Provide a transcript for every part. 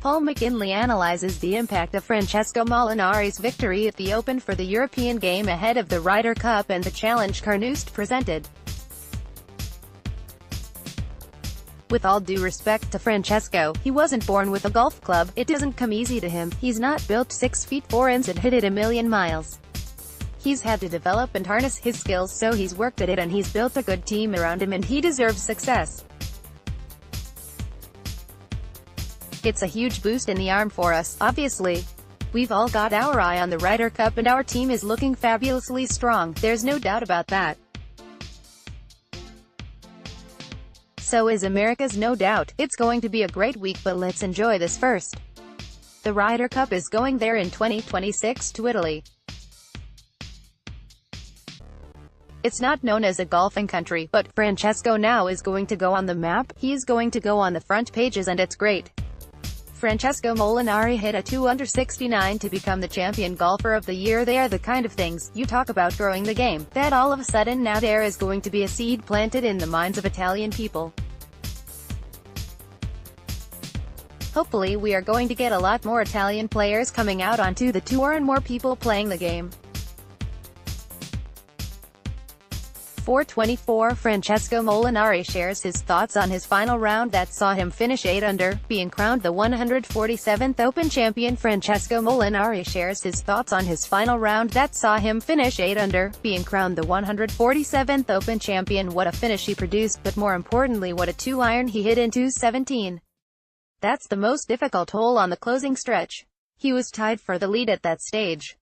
Paul McGinley analyzes the impact of Francesco Molinari's victory at the Open for the European game ahead of the Ryder Cup and the challenge Carnoustie presented. With all due respect to Francesco, he wasn't born with a golf club. It doesn't come easy to him. He's not built 6 feet 4 inches and hit it a million miles. He's had to develop and harness his skills, so he's worked at it and he's built a good team around him and he deserves success. It's a huge boost in the arm for us, obviously. We've all got our eye on the Ryder Cup and our team is looking fabulously strong, there's no doubt about that. So is America's, no doubt. It's going to be a great week, but let's enjoy this first. The Ryder Cup is going there in 2026 to Italy. It's not known as a golfing country, but Francesco now is going to go on the map. He is going to go on the front pages and it's great. Francesco Molinari hit a 2-under-69 to become the champion golfer of the year. They are the kind of things, you talk about growing the game, that all of a sudden now there is going to be a seed planted in the minds of Italian people. Hopefully we are going to get a lot more Italian players coming out onto the tour and more people playing the game. 424 Francesco Molinari shares his thoughts on his final round that saw him finish 8 under, being crowned the 147th Open champion. Francesco Molinari shares his thoughts on his final round that saw him finish 8 under, being crowned the 147th Open champion. What a finish he produced, but more importantly what a 2-iron he hit in 217. That's the most difficult hole on the closing stretch. He was tied for the lead at that stage.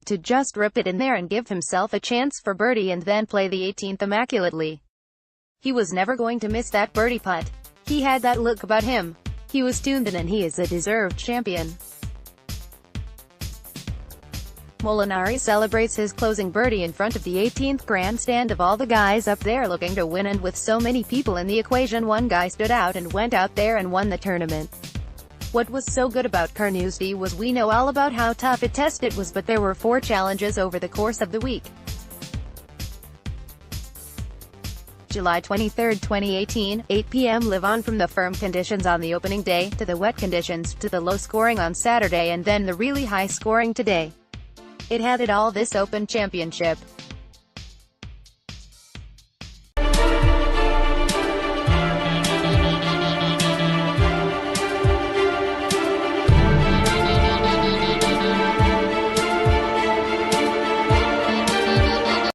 To just rip it in there and give himself a chance for birdie and then play the 18th immaculately. He was never going to miss that birdie putt. He had that look about him. He was tuned in and he is a deserved champion. Molinari celebrates his closing birdie in front of the 18th grandstand of all the guys up there looking to win, and with so many people in the equation, one guy stood out and went out there and won the tournament. What was so good about Carnoustie was we know all about how tough a test it was, but there were 4 challenges over the course of the week. July 23, 2018, 8 p.m. Live on, from the firm conditions on the opening day, to the wet conditions, to the low scoring on Saturday and then the really high scoring today. It had it all, this Open Championship.